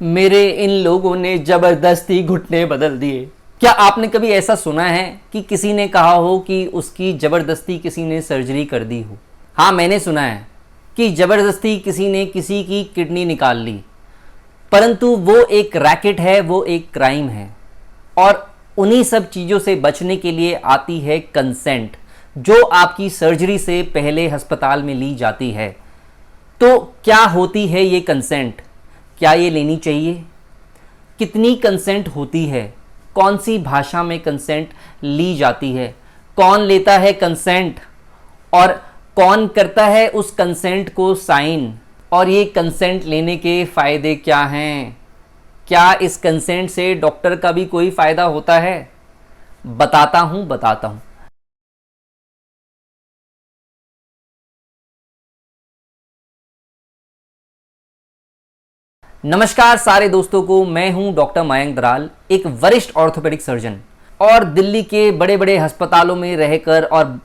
मेरे इन लोगों ने जबरदस्ती घुटने बदल दिए। क्या आपने कभी ऐसा सुना है कि किसी ने कहा हो कि उसकी जबरदस्ती किसी ने सर्जरी कर दी हो? हाँ, मैंने सुना है कि जबरदस्ती किसी ने किसी की किडनी निकाल ली, परंतु वो एक रैकेट है, वो एक क्राइम है। और उन्हीं सब चीज़ों से बचने के लिए आती है कंसेंट, जो आपकी सर्जरी से पहले अस्पताल में ली जाती है। तो क्या होती है ये कंसेंट? क्या ये लेनी चाहिए? कितनी कंसेंट होती है? कौन सी भाषा में कंसेंट ली जाती है? कौन लेता है कंसेंट और कौन करता है उस कंसेंट को साइन? और ये कंसेंट लेने के फ़ायदे क्या हैं? क्या इस कंसेंट से डॉक्टर का भी कोई फ़ायदा होता है? बताता हूँ। नमस्कार सारे दोस्तों को, मैं हूं डॉक्टर मयंक दराल, एक वरिष्ठ ऑर्थोपेडिक सर्जन। और दिल्ली के बड़े बड़े अस्पतालों में रहकर और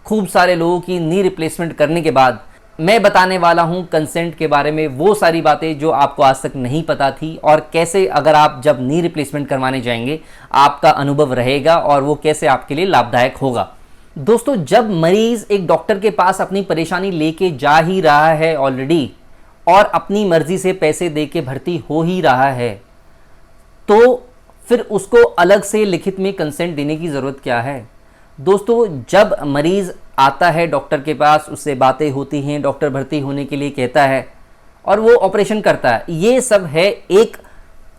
खूब सारे लोगों की नी रिप्लेसमेंट करने के बाद मैं बताने वाला हूं कंसेंट के बारे में वो सारी बातें जो आपको आज तक नहीं पता थी, और कैसे अगर आप जब नी रिप्लेसमेंट करवाने जाएंगे आपका अनुभव रहेगा और वो कैसे आपके लिए लाभदायक होगा। दोस्तों, जब मरीज एक डॉक्टर के पास अपनी परेशानी लेके जा ही रहा है ऑलरेडी और अपनी मर्जी से पैसे दे के भर्ती हो ही रहा है, तो फिर उसको अलग से लिखित में कंसेंट देने की ज़रूरत क्या है? दोस्तों, जब मरीज़ आता है डॉक्टर के पास, उससे बातें होती हैं, डॉक्टर भर्ती होने के लिए कहता है और वो ऑपरेशन करता है, ये सब है एक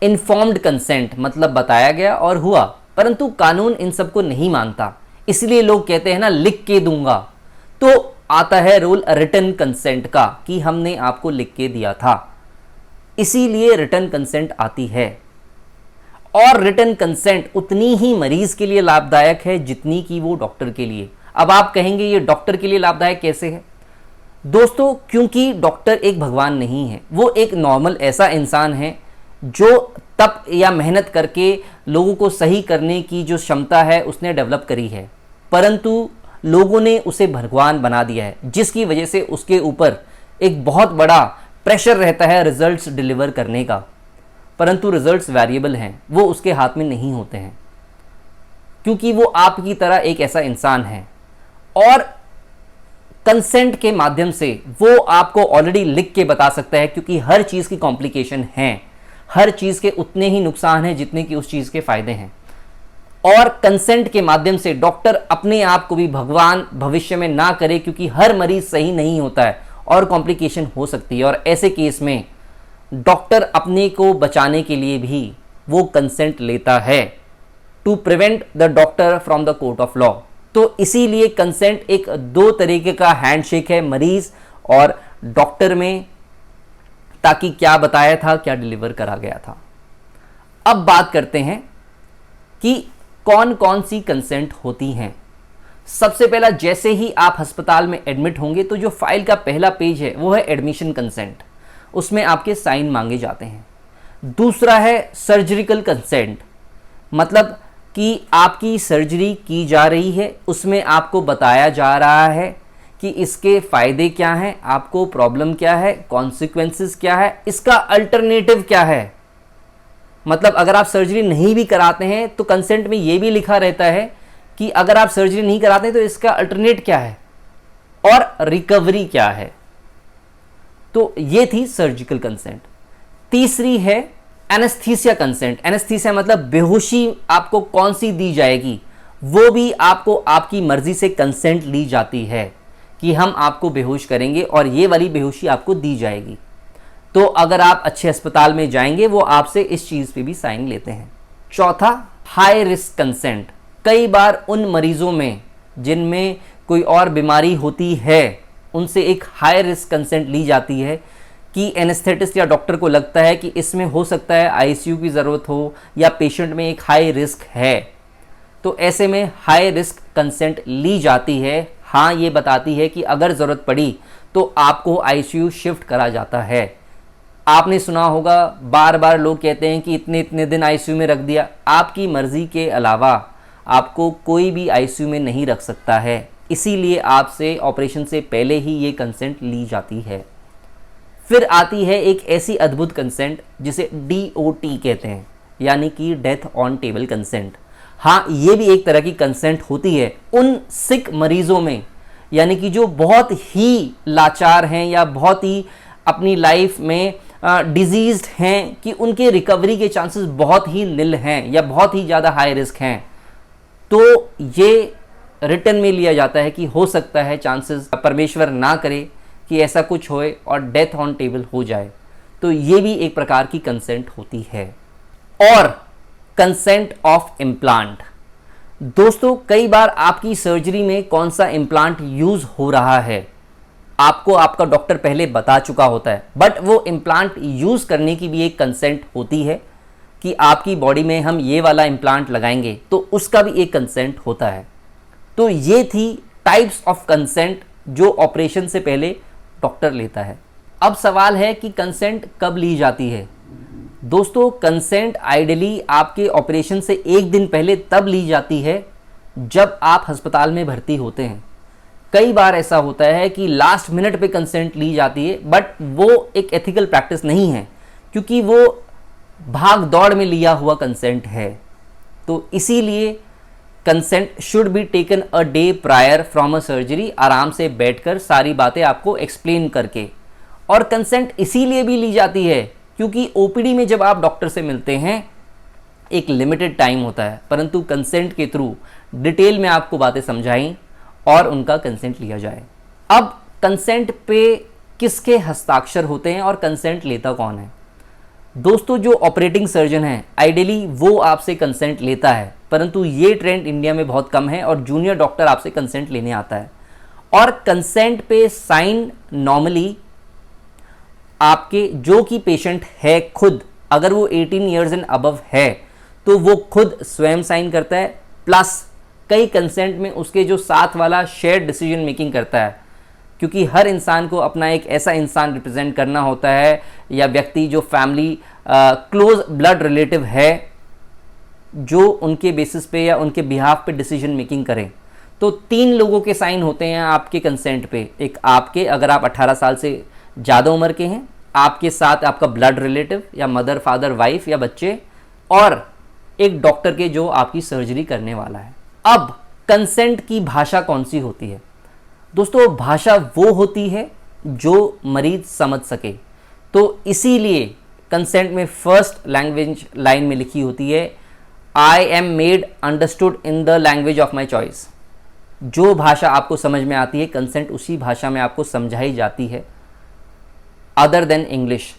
इन्फॉर्म्ड कंसेंट, मतलब बताया गया और हुआ। परंतु कानून इन सब को नहीं मानता, इसलिए लोग कहते हैं ना, लिख के दूंगा। तो आता है रूल रिटन कंसेंट का कि हमने आपको लिख के दिया था, इसीलिए रिटन कंसेंट आती है। और रिटन कंसेंट उतनी ही मरीज के लिए लाभदायक है जितनी कि वो डॉक्टर के लिए। अब आप कहेंगे ये डॉक्टर के लिए लाभदायक कैसे है? दोस्तों, क्योंकि डॉक्टर एक भगवान नहीं है, वो एक नॉर्मल ऐसा इंसान है जो तप या मेहनत करके लोगों को सही करने की जो क्षमता है उसने डेवलप करी है, परंतु लोगों ने उसे भगवान बना दिया है, जिसकी वजह से उसके ऊपर एक बहुत बड़ा प्रेशर रहता है रिजल्ट्स डिलीवर करने का। परंतु रिजल्ट्स वेरिएबल हैं, वो उसके हाथ में नहीं होते हैं, क्योंकि वो आपकी तरह एक ऐसा इंसान है। और कंसेंट के माध्यम से वो आपको ऑलरेडी लिख के बता सकता है, क्योंकि हर चीज़ की कॉम्प्लिकेशन है, हर चीज़ के उतने ही नुकसान हैं जितने कि उस चीज़ के फ़ायदे हैं। और कंसेंट के माध्यम से डॉक्टर अपने आप को भी भगवान भविष्य में ना करे, क्योंकि हर मरीज सही नहीं होता है और कॉम्प्लिकेशन हो सकती है, और ऐसे केस में डॉक्टर अपने को बचाने के लिए भी वो कंसेंट लेता है, to prevent the doctor from the court of law. तो इसीलिए कंसेंट एक दो तरीके का हैंडशेक है मरीज और डॉक्टर में, ताकि क्या बताया था क्या डिलीवर करा गया था। अब बात करते हैं कि कौन कौन सी कंसेंट होती हैं। सबसे पहला, जैसे ही आप अस्पताल में एडमिट होंगे तो जो फाइल का पहला पेज है वो है एडमिशन कंसेंट, उसमें आपके साइन मांगे जाते हैं। दूसरा है सर्जिकल कंसेंट, मतलब कि आपकी सर्जरी की जा रही है, उसमें आपको बताया जा रहा है कि इसके फ़ायदे क्या हैं, आपको प्रॉब्लम क्या है, कॉन्सिक्वेंसेस क्या है, इसका अल्टरनेटिव क्या है। मतलब अगर आप सर्जरी नहीं भी कराते हैं तो कंसेंट में ये भी लिखा रहता है कि अगर आप सर्जरी नहीं कराते हैं तो इसका अल्टरनेट क्या है और रिकवरी क्या है। तो ये थी सर्जिकल कंसेंट। तीसरी है एनेस्थीसिया कंसेंट। एनेस्थीसिया मतलब बेहोशी आपको कौन सी दी जाएगी, वो भी आपको आपकी मर्जी से कंसेंट ली जाती है कि हम आपको बेहोश करेंगे और ये वाली बेहोशी आपको दी जाएगी। तो अगर आप अच्छे अस्पताल में जाएंगे वो आपसे इस चीज़ पे भी साइन लेते हैं। चौथा, हाई रिस्क कंसेंट। कई बार उन मरीजों में जिनमें कोई और बीमारी होती है उनसे एक हाई रिस्क कंसेंट ली जाती है कि एनेस्थेटिस्ट या डॉक्टर को लगता है कि इसमें हो सकता है आईसीयू की ज़रूरत हो या पेशेंट में एक हाई रिस्क है, तो ऐसे में हाई रिस्क कंसेंट ली जाती है। हाँ, ये बताती है कि अगर ज़रूरत पड़ी तो आपको आईसीयू शिफ्ट करा जाता है। आपने सुना होगा, बार बार लोग कहते हैं कि इतने इतने दिन आईसीयू में रख दिया। आपकी मर्जी के अलावा आपको कोई भी आईसीयू में नहीं रख सकता है, इसीलिए आपसे ऑपरेशन से पहले ही ये कंसेंट ली जाती है। फिर आती है एक ऐसी अद्भुत कंसेंट जिसे DOT कहते हैं, यानी कि डेथ ऑन टेबल कंसेंट। हाँ, ये भी एक तरह की कंसेंट होती है उन सिक मरीजों में, यानी कि जो बहुत ही लाचार हैं या बहुत ही अपनी लाइफ में डिजीज्ड हैं कि उनके रिकवरी के चांसेस बहुत ही निल हैं या बहुत ही ज़्यादा हाई रिस्क हैं। तो ये रिटर्न में लिया जाता है कि हो सकता है चांसेस, परमेश्वर ना करे कि ऐसा कुछ होए और डेथ ऑन टेबल हो जाए। तो ये भी एक प्रकार की कंसेंट होती है। और कंसेंट ऑफ इम्प्लांट। दोस्तों, कई बार आपकी सर्जरी में कौन सा इम्प्लांट यूज हो रहा है आपको आपका डॉक्टर पहले बता चुका होता है, बट वो इम्प्लांट यूज करने की भी एक कंसेंट होती है कि आपकी बॉडी में हम ये वाला इम्प्लांट लगाएंगे, तो उसका भी एक कंसेंट होता है। तो ये थी टाइप्स ऑफ कंसेंट जो ऑपरेशन से पहले डॉक्टर लेता है। अब सवाल है कि कंसेंट कब ली जाती है। दोस्तों, कंसेंट आइडियली आपके ऑपरेशन से एक दिन पहले तब ली जाती है जब आप अस्पताल में भर्ती होते हैं। कई बार ऐसा होता है कि लास्ट मिनट पे कंसेंट ली जाती है, बट वो एक एथिकल प्रैक्टिस नहीं है क्योंकि वो भाग दौड़ में लिया हुआ कंसेंट है। तो इसीलिए consent should be taken a day prior from a surgery, आराम से बैठकर सारी बातें आपको एक्सप्लेन करके। और कंसेंट इसीलिए भी ली जाती है क्योंकि ओपीडी में जब आप डॉक्टर से मिलते हैं एक लिमिटेड टाइम होता है, परंतु कंसेंट के थ्रू डिटेल में आपको बातें समझाई और उनका कंसेंट लिया जाए। अब कंसेंट पे किसके हस्ताक्षर होते हैं और कंसेंट लेता कौन है। दोस्तों, जो ऑपरेटिंग सर्जन है आइडियली वो आपसे कंसेंट लेता है, परंतु ये ट्रेंड इंडिया में बहुत कम है और जूनियर डॉक्टर आपसे कंसेंट लेने आता है। और कंसेंट पे साइन नॉर्मली आपके जो कि पेशेंट है खुद, अगर वो 18 ईयर्स एंड अबव है तो वो खुद स्वयं साइन करता है, प्लस कई कंसेंट में उसके जो साथ वाला शेयर डिसीजन मेकिंग करता है, क्योंकि हर इंसान को अपना एक ऐसा इंसान रिप्रेजेंट करना होता है या व्यक्ति जो फैमिली क्लोज ब्लड रिलेटिव है जो उनके बेसिस पे या उनके बिहाफ पे डिसीजन मेकिंग करें। तो 3 लोगों के साइन होते हैं आपके कंसेंट पे। एक आपके, अगर आप 18 साल से ज़्यादा उम्र के हैं, आपके साथ आपका ब्लड रिलेटिव या मदर फादर वाइफ या बच्चे, और एक डॉक्टर के जो आपकी सर्जरी करने वाला है। अब कंसेंट की भाषा कौन सी होती है। दोस्तों, भाषा वो होती है जो मरीज समझ सके। तो इसीलिए कंसेंट में फर्स्ट लैंग्वेज लाइन में लिखी होती है, I am made understood in the language of my choice. जो भाषा आपको समझ में आती है कंसेंट उसी भाषा में आपको समझाई जाती है, अदर देन इंग्लिश।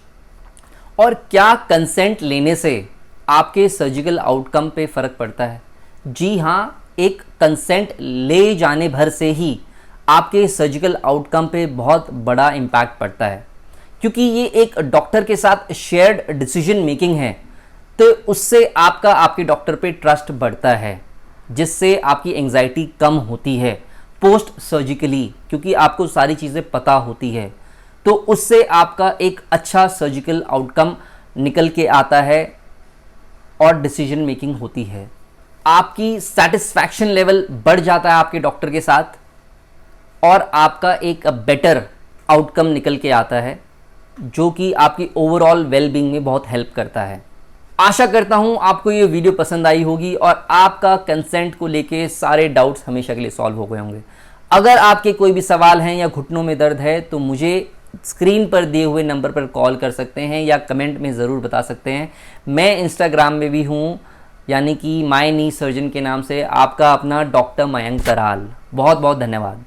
और क्या कंसेंट लेने से आपके सर्जिकल आउटकम पे फर्क पड़ता है? जी हाँ, एक कंसेंट ले जाने भर से ही आपके सर्जिकल आउटकम पे बहुत बड़ा इम्पैक्ट पड़ता है, क्योंकि ये एक डॉक्टर के साथ शेयर्ड डिसीजन मेकिंग है। तो उससे आपका आपके डॉक्टर पे ट्रस्ट बढ़ता है, जिससे आपकी एंजाइटी कम होती है पोस्ट सर्जिकली, क्योंकि आपको सारी चीज़ें पता होती है। तो उससे आपका एक अच्छा सर्जिकल आउटकम निकल के आता है और डिसीजन मेकिंग होती है। आपकी सेटिस्फैक्शन लेवल बढ़ जाता है आपके डॉक्टर के साथ और आपका एक बेटर आउटकम निकल के आता है, जो कि आपकी ओवरऑल वेलबींग में बहुत हेल्प करता है। आशा करता हूँ आपको ये वीडियो पसंद आई होगी और आपका कंसेंट को लेके सारे डाउट्स हमेशा के लिए सॉल्व हो गए होंगे। अगर आपके कोई भी सवाल हैं या घुटनों में दर्द है तो मुझे स्क्रीन पर दिए हुए नंबर पर कॉल कर सकते हैं या कमेंट में ज़रूर बता सकते हैं। मैं इंस्टाग्राम में भी हूँ, यानी कि माय नी सर्जन के नाम से। आपका अपना डॉक्टर मयंक दराल। बहुत बहुत धन्यवाद।